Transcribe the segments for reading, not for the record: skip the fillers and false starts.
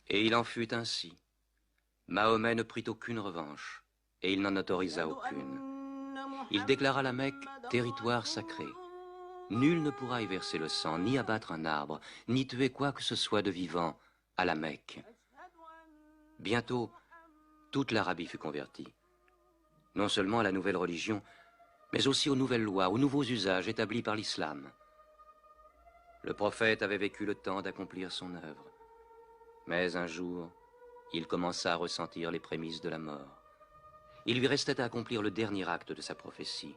Et il en fut ainsi. Mahomet ne prit aucune revanche, et il n'en autorisa aucune. Il déclara la Mecque territoire sacré. Nul ne pourra y verser le sang, ni abattre un arbre, ni tuer quoi que ce soit de vivant à la Mecque. Bientôt, toute l'Arabie fut convertie. Non seulement à la nouvelle religion, mais aussi aux nouvelles lois, aux nouveaux usages établis par l'islam. Le prophète avait vécu le temps d'accomplir son œuvre. Mais un jour, il commença à ressentir les prémices de la mort. Il lui restait à accomplir le dernier acte de sa prophétie,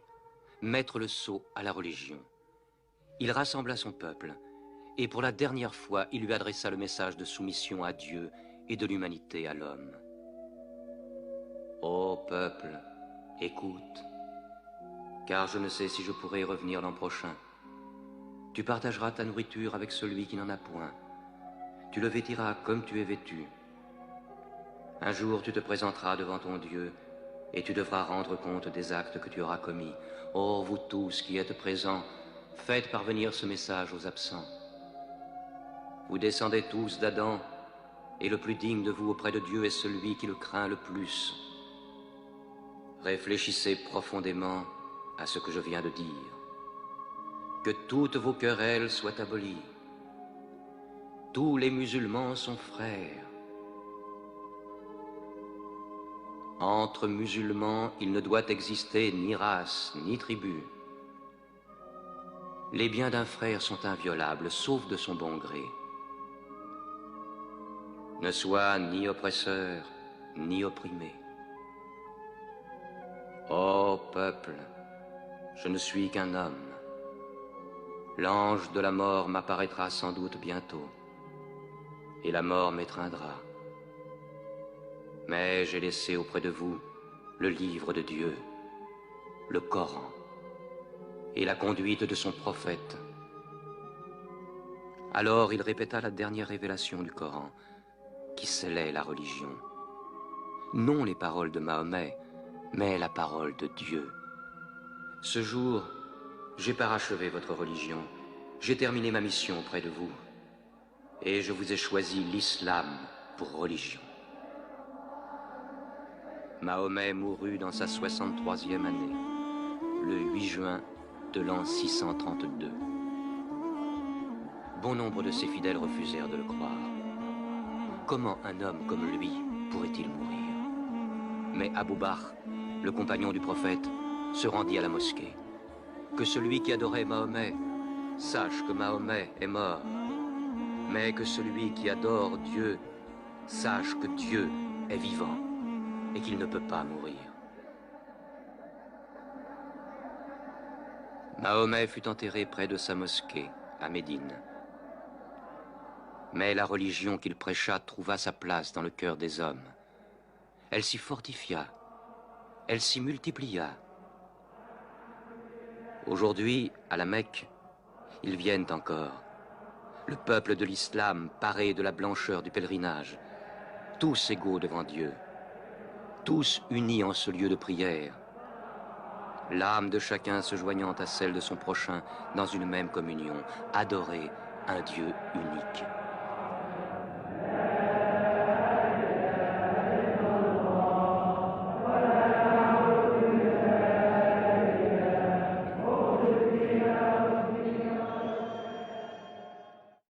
mettre le sceau à la religion. Il rassembla son peuple, et pour la dernière fois, il lui adressa le message de soumission à Dieu et de l'humanité à l'homme. Ô peuple, écoute, car je ne sais si je pourrai revenir l'an prochain. Tu partageras ta nourriture avec celui qui n'en a point. Tu le vêtiras comme tu es vêtu. Un jour, tu te présenteras devant ton Dieu et tu devras rendre compte des actes que tu auras commis. Ô vous tous qui êtes présents, faites parvenir ce message aux absents. Vous descendez tous d'Adam, et le plus digne de vous auprès de Dieu est celui qui le craint le plus. Réfléchissez profondément à ce que je viens de dire. Que toutes vos querelles soient abolies. Tous les musulmans sont frères. Entre musulmans, il ne doit exister ni race, ni tribu. Les biens d'un frère sont inviolables, sauf de son bon gré. Ne sois ni oppresseur, ni opprimé. Ô peuple, je ne suis qu'un homme. L'ange de la mort m'apparaîtra sans doute bientôt, et la mort m'étreindra. Mais j'ai laissé auprès de vous le livre de Dieu, le Coran, et la conduite de son prophète. Alors il répéta la dernière révélation du Coran, qui scellait la religion. Non les paroles de Mahomet, mais la parole de Dieu. Ce jour, j'ai parachevé votre religion, j'ai terminé ma mission auprès de vous, et je vous ai choisi l'islam pour religion. Mahomet mourut dans sa 63e année, le 8 juin de l'an 632. Bon nombre de ses fidèles refusèrent de le croire. Comment un homme comme lui pourrait-il mourir? Mais Abou Bakr, le compagnon du prophète, se rendit à la mosquée. Que celui qui adorait Mahomet sache que Mahomet est mort, mais que celui qui adore Dieu sache que Dieu est vivant et qu'il ne peut pas mourir. Mahomet fut enterré près de sa mosquée, à Médine. Mais la religion qu'il prêcha trouva sa place dans le cœur des hommes. Elle s'y fortifia, elle s'y multiplia. Aujourd'hui, à la Mecque, ils viennent encore. Le peuple de l'islam paré de la blancheur du pèlerinage, tous égaux devant Dieu, tous unis en ce lieu de prière, l'âme de chacun se joignant à celle de son prochain dans une même communion, adorer un Dieu unique.